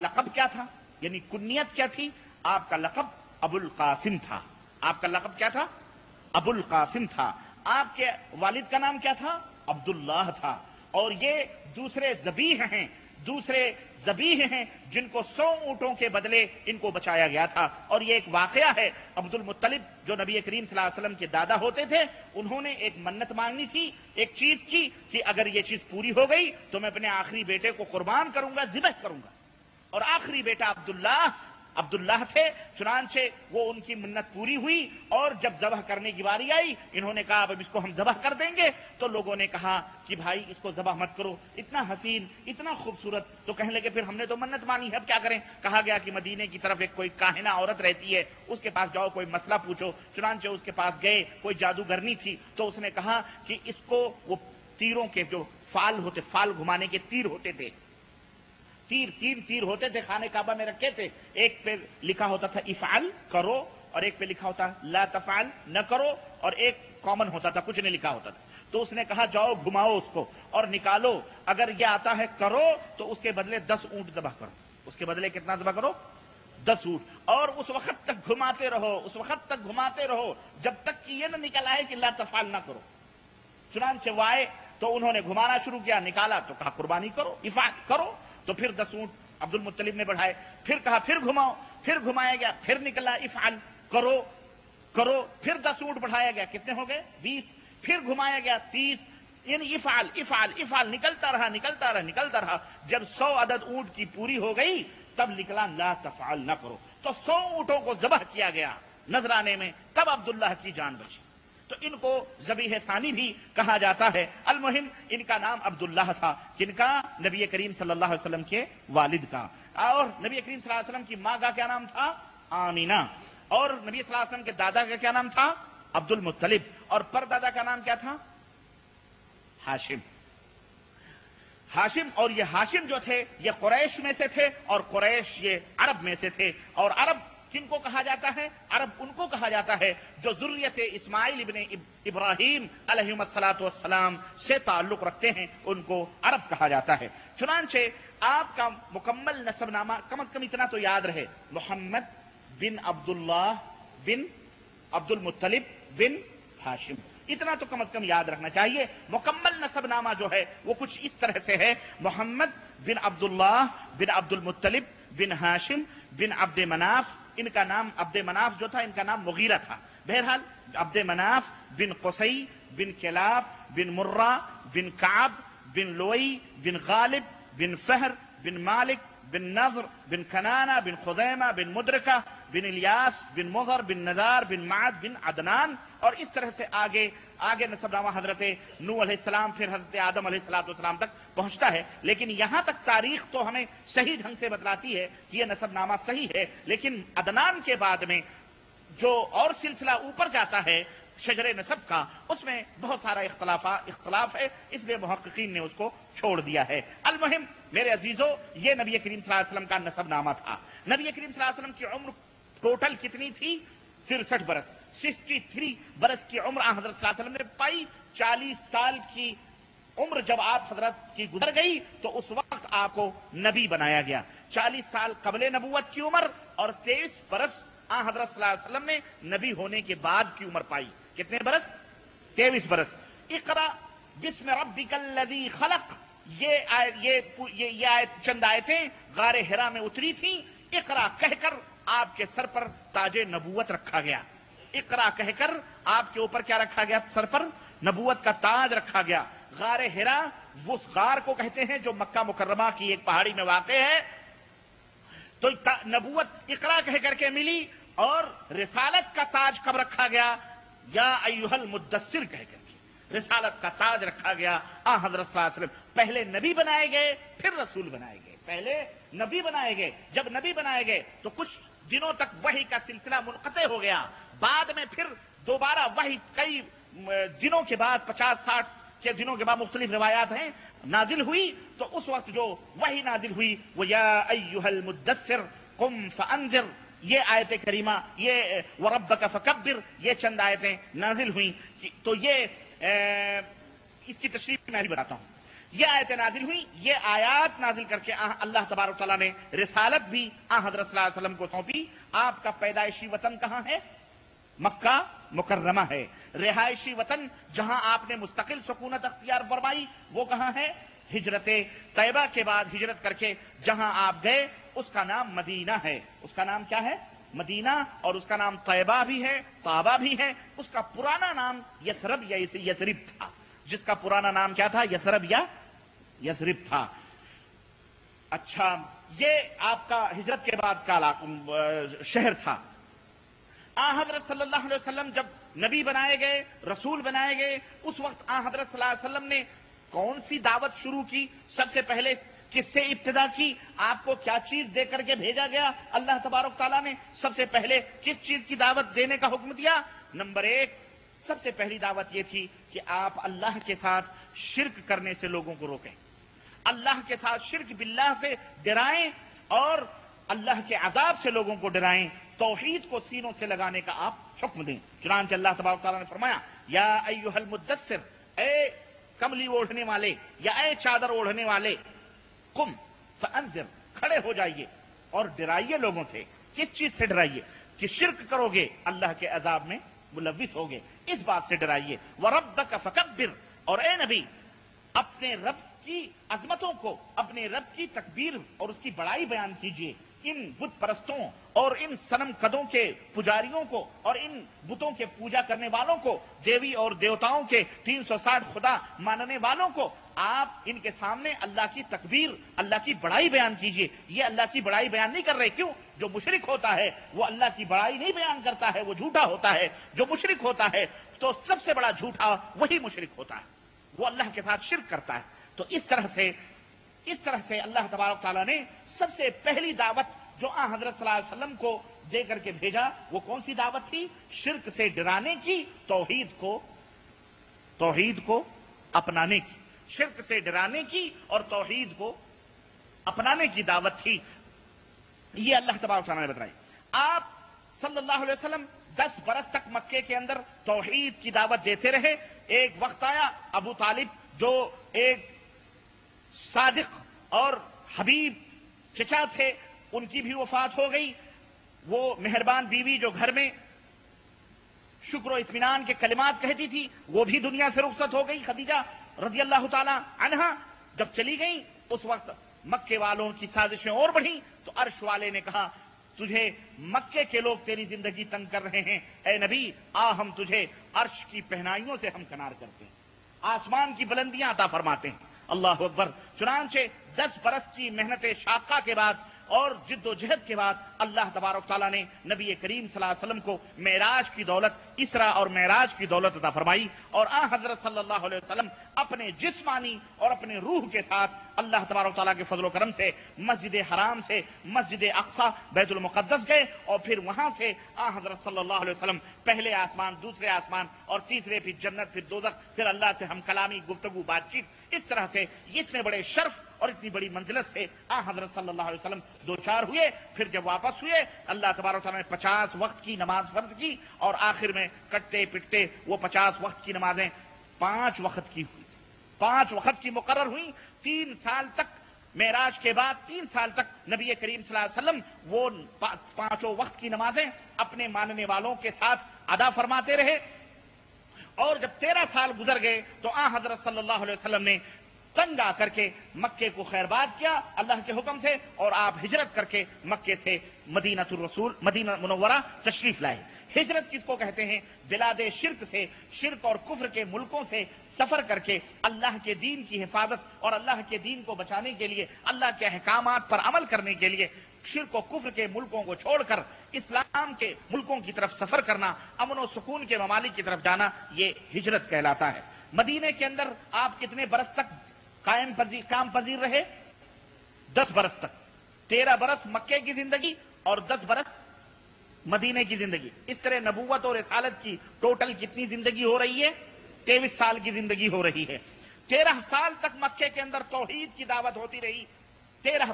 لقب کیا تھا، یعنی کنیت کیا تھی؟ آپ کا لقب ابو القاسم تھا. آپ کا لقب کیا تھا؟ ابو القاسم تھا. آپ کے والد کا نام کیا تھا؟ عبداللہ تھا. اور یہ دوسرے ذبیح ہیں جن کو 100 اونٹوں کے بدلے ان کو بچایا گیا تھا. اور یہ ایک واقعہ ہے، عبد المطلب جو نبی کریم صلی اللہ علیہ وسلم کے دادا ہوتے تھے، انہوں نے ایک منت مانگی تھی، ایک چیز کی کہ اگر یہ چیز پوری ہو گئی تو میں اپنے آخری بیٹے کو قربان کروں گا، ذبح کروں گا. اور آخری بیٹا عبداللہ تھے. چنانچہ وہ ان کی منت پوری ہوئی، اور جب ذبح کرنے کی باری آئی انہوں نے کہا اب اس کو ہم ذبح کر دیں گے. تو لوگوں نے کہا کہ بھائی اس کو ذبح مت کرو، اتنا حسین، اتنا خوبصورت. تو کہنے لگے پھر ہم نے تو منت مانی ہے، اب کیا کریں؟ کہا گیا کہ مدینے کی طرف ایک کوئی کاہنہ عورت رہتی ہے، اس کے پاس جاؤ، کوئی مسئلہ پوچھو. چنانچہ اس کے پاس گئے، کوئی جادوگرنی تھی. تو اس نے کہا کہ اس کو وہ تیروں کے جو فال گھمانے کے تیر ہوتے تھے، تین تیر ہوتے تھے، خانہ کعبہ میں رکھے تھے. ایک پہ لکھا ہوتا تھا افعل کرو، اور ایک پہ لکھا ہوتا لا تفعل نہ کرو، اور ایک کامن ہوتا تھا، کچھ نہیں لکھا ہوتا تھا. تو اس نے کہا جاؤ گھماؤ اس کو اور نکالو، اگر یہ آتا ہے کرو تو اس کے بدلے 10 اونٹ ذبح کرو. اس کے بدلے کتنا ذبح کرو؟ 10 اونٹ. اور اس وقت تک گھماتے رہو جب تک کہ یہ نہ نکل آئے کہ لا تفعل نہ کرو. چنانچہ وہ آئے تو انہوں نے گھمانا شروع کیا، نکالا تو کہا قربانی کرو، افعال کرو. تو پھر 10 اونٹ عبد المطلب نے بڑھائے، پھر کہا پھر گھماؤ، پھر گھمایا گیا، پھر نکلا افعال کرو، پھر 10 اونٹ بڑھایا گیا، کتنے ہو گئے؟ 20. پھر گھمایا گیا 30. یعنی افعال نکلتا رہا. جب 100 عدد اونٹ کی پوری ہو گئی تب نکلا لا تفعل نہ کرو. تو 100 اونٹوں کو ذبح کیا گیا نذرانے میں، تب عبداللہ کی جان بچی. تو ان کو ذبیح ثانی بھی کہا جاتا ہے. المہم ان کا نام عبداللہ تھا. کن کا؟ نبی کریم صلی اللہ علیہ وسلم کے والد کا. اور نبی کریم صلی اللہ علیہ وسلم کی ماں کا کیا نام تھا؟ آمینہ. اور نبی صلی اللہ علیہ وسلم کے دادا کا کیا نام تھا؟ عبد المطلب. اور پردادا کا نام کیا تھا؟ ہاشم. اور یہ ہاشم جو تھے یہ قریش میں سے تھے، اور قریش یہ عرب میں سے تھے. اور عرب کن کو کہا جاتا ہے؟ عرب ان کو کہا جاتا ہے جو ذریت اسماعیل ابن ابراہیم علیہم الصلاۃ والسلام سے تعلق رکھتے ہیں، ان کو عرب کہا جاتا ہے. چنانچہ آپ کا مکمل نسب نامہ کم از کم اتنا تو یاد رہے، محمد بن عبداللہ بن عبد المطلب بن ہاشم. اتنا تو کم از کم یاد رکھنا چاہیے. مکمل نسب نامہ جو ہے وہ کچھ اس طرح سے ہے: محمد بن عبداللہ بن عبد المطلب بن ہاشم بن عبد مناف. ان کا نام عبد مناف جو تھا ان کا نام مغیرہ تھا. بہرحال عبد مناف بن قصی بن کلاب بن مرہ بن کعب بن لوئی بن غالب بن فہر بن مالک بن نضر بن کنانہ بن خزیمہ بن مدرکہ بن الیاس بن مضر بن نزار بن معد بن عدنان. اور اس طرح سے آگے نسب نامہ حضرت نوح علیہ السلام پھر حضرت آدم علیہ السلام تک پہنچتا ہے. لیکن یہاں تک تاریخ تو ہمیں صحیح ڈھنگ سے بتلاتی ہے کہ یہ نسب نامہ صحیح ہے. لیکن عدنان کے بعد میں جو اور سلسلہ اوپر جاتا ہے شجر نسب کا، اس میں بہت سارا اختلاف ہے، اس لیے محققین نے اس کو چھوڑ دیا ہے. المہم میرے عزیزو، یہ نبی کریم صلی اللہ علیہ وسلم کا نسب نامہ تھا. نبی کریم صلی اللہ علیہ وسلم کی عمر ٹوٹل کتنی تھی؟ 63 برس. 63 برس کی عمر حضرت صلی اللہ علیہ وسلم نے پائی. 40 سال کی عمر جب آپ حضرت کی گزر گئی تو اس وقت آپ کو نبی بنایا گیا. 40 سال قبل نبوت کی عمر اور 23 برس حضرت صلی اللہ علیہ وسلم نے نبی ہونے کے بعد کی عمر پائی. کتنے برس؟ 23 برس. اقرا بسم ربک الذی خلق، یہ آیت چند آیتیں غار حرا میں اتری تھیں. اقرا کہہ کر آپ کے سر پر تاج نبوت رکھا گیا. اقرا کہہ کر آپ کے اوپر کیا رکھا گیا؟ سر پر نبوت کا تاج رکھا گیا. غار حرا وہ غار کو کہتے ہیں جو مکہ مکرمہ کی ایک پہاڑی میں واقع ہے. تو نبوت اقرا کہہ کر کے ملی. اور رسالت کا تاج کب رکھا گیا؟ یا ایھا المدثر کہہ کر کے رسالت کا تاج رکھا گیا. حضرت صلی اللہ علیہ وسلم پہلے نبی بنائے گئے پھر رسول بنائے گئے. پہلے نبی بنائے گئے، جب نبی بنائے گئے تو کچھ دنوں تک وحی کا سلسلہ منقطع ہو گیا. بعد میں پھر دوبارہ وحی کئی دنوں کے بعد 50-60 کے دنوں کے بعد مختلف روایات ہیں نازل ہوئی. تو اس وقت جو وحی نازل ہوئی وہ یا ایھا المدثر قم فانذر، یہ آیت کریمہ، یہ وربک فکبر، یہ چند آیتیں نازل ہوئیں. تو یہ اس کی تشریح میں بھی بتاتا ہوں. یہ آیتیں نازل ہوئی، یہ آیات نازل کر کے اللہ تبارک تعالیٰ نے رسالت بھی حضرت صلی اللہ علیہ وسلم کو سونپی۔ آپ کا پیدائشی وطن کہاں ہے؟ مکہ مکرمہ ہے۔ رہائشی وطن جہاں آپ نے مستقل سکونت اختیار فرمائی وہ کہاں ہے؟ ہجرت طیبہ کے بعد ہجرت کر کے جہاں آپ گئے اس کا نام مدینہ ہے۔ اس کا نام کیا ہے؟ مدینہ، اور اس کا نام طیبہ بھی ہے، طابہ بھی ہے۔ اس کا پرانا نام یثرب یا یثرب تھا، جس کا پرانا نام کیا تھا؟ یثرب یا یثرب تھا۔ اچھا، یہ آپ کا ہجرت کے بعد کا شہر تھا۔ حضرت صلی اللہ علیہ وسلم جب نبی بنائے گئے، رسول بنائے گئے، اس وقت حضرت صلی اللہ علیہ وسلم نے کون سی دعوت شروع کی؟ سب سے پہلے کس سے ابتدا کی؟ آپ کو کیا چیز دے کر کے بھیجا گیا؟ اللہ تبارک تعالیٰ نے سب سے پہلے کس چیز کی دعوت دینے کا حکم دیا؟ نمبر 1، سب سے پہلی دعوت یہ تھی کہ آپ اللہ کے ساتھ شرک کرنے سے لوگوں کو روکیں، اللہ کے ساتھ شرک باللہ سے ڈرائیں اور اللہ کے عذاب سے لوگوں کو ڈرائیں، توحید کو سینوں سے لگانے کا آپ حکم دیں۔ چنانچہ اللہ تبارک تعالیٰ نے فرمایا یا ایھا المدثر، اے کملی اوڑھنے والے یا اے چادر اوڑھنے والے، قم فانذر، کھڑے ہو جائیے اور ڈرائیے لوگوں سے۔ کس چیز سے ڈرائیے؟ کہ شرک کرو گے اللہ کے عذاب میں ملوث ہوگے، اس بات سے ڈرائیے۔ وَرَبَّكَ فَكَبِّرْ، اور اے نبی اپنے رب کی عظمتوں کو، اپنے رب کی تکبیر اور اس کی بڑائی بیان کیجیے۔ ان بت پرستوں اور ان صنم قدوں کے پجاریوں کو اور ان بتوں کے پوجا کرنے والوں کو، دیوی اور دیوتاؤں کے 360 خدا ماننے والوں کو آپ ان کے سامنے اللہ کی تکبیر، اللہ کی بڑائی بیان کیجیے۔ یہ اللہ کی بڑائی بیان نہیں کر رہے، کیوں؟ جو مشرک ہوتا ہے وہ اللہ کی بڑائی نہیں بیان کرتا ہے، وہ جھوٹا ہوتا ہے۔ جو مشرک ہوتا ہے تو سب سے بڑا جھوٹا وہی مشرک ہوتا ہے، وہ اللہ کے ساتھ شرک کرتا ہے۔ تو اس طرح سے اللہ تبارک تعالیٰ نے سب سے پہلی دعوت جو حضرت صلی اللہ علیہ وسلم کو دے کر کے بھیجا وہ کون سی دعوت تھی؟ شرک سے ڈرانے کی، توحید کو اپنانے کی، شرک سے ڈرانے کی اور توحید کو اپنانے کی دعوت تھی۔ یہ اللہ تبارک تعالیٰ نے بتائی۔ آپ صلی اللہ علیہ وسلم 10 برس تک مکے کے اندر توحید کی دعوت دیتے رہے۔ ایک وقت آیا ابو طالب جو ایک صادق اور حبیب چچا تھے، ان کی بھی وفات ہو گئی۔ وہ مہربان بیوی جو گھر میں شکر و اطمینان کے کلمات کہتی تھی وہ بھی دنیا سے رخصت ہو گئی، خدیجہ رضی اللہ تعالی عنہا جب چلی گئی اس وقت مکے والوں کی سازشیں اور بڑھیں تو عرش والے نے کہا تجھے مکے کے لوگ تیری زندگی تنگ کر رہے ہیں، اے نبی ہم تجھے عرش کی پہنائیوں سے ہمکنار کرتے ہیں، آسمان کی بلندیاں عطا فرماتے ہیں۔ اللہ اکبر۔ چنانچہ 10 برس کی محنت شاقہ کے بعد اور جد و جہد کے بعد اللہ تبارک تعالیٰ نے نبی کریم صلی اللہ علیہ وسلم کو معراج کی دولت، اسرا اور معراج کی دولت عطا فرمائی، اور حضرت صلی اللہ علیہ وسلم اپنے جسمانی اور اپنے روح کے ساتھ اللہ تبارک تعالیٰ کے فضل و کرم سے مسجد حرام سے مسجد اقصی بیت المقدس گئے، اور پھر وہاں سے حضرت صلی اللہ علیہ وسلم پہلے آسمان، دوسرے آسمان اور تیسرے پھر جنت، پھر دوزخ، پھر اللہ سے ہم کلامی، گفتگو، بات چیت، اس طرح سے یہ اتنے بڑے شرف اور اتنی بڑی منزلت سے حضرت صلی اللہ علیہ وسلم دوچار ہوئے۔ پھر جب واپس ہوئے اللہ تبارک تعالیٰ نے 50 وقت کی نماز فرض کی، اور آخر میں کٹتے پٹتے وہ 50 وقت کی نمازیں 5 وقت کی ہوئی، 5 وقت کی مقرر ہوئی۔ 3 سال تک معراج کے بعد 3 سال تک نبی کریم صلی اللہ علیہ وسلم وہ 5 وقت کی نمازیں اپنے ماننے والوں کے ساتھ ادا فرماتے رہے، اور جب 13 سال گزر گئے تو حضرت صلی اللہ علیہ وسلم نے تنگ آ کر کے مکے کو خیرباد کیا اللہ کے حکم سے، اور آپ ہجرت کر کے مکے سے مدینہ الرسول، مدینہ منورہ تشریف لائے۔ ہجرت کس کو کہتے ہیں؟ بلاد شرک سے، شرک اور کفر کے ملکوں سے سفر کر کے اللہ کے دین کی حفاظت اور اللہ کے دین کو بچانے کے لیے، اللہ کے احکامات پر عمل کرنے کے لیے شرک و کفر کے ملکوں کو چھوڑ کر اسلام کے ملکوں کی طرف سفر کرنا، امن و سکون کے ممالک کی طرف جانا، یہ ہجرت کہلاتا ہے۔ مدینے کے اندر آپ کتنے برس تک کام پذیر رہے؟ 10 برس تک۔ 13 برس مکے کی زندگی اور 10 برس مدینے کی زندگی، اس طرح نبوت اور رسالت کی ٹوٹل کتنی زندگی ہو رہی ہے؟ 23 سال کی زندگی ہو رہی ہے۔ 13 سال تک مکے کے اندر توحید کی دعوت ہوتی رہی، 13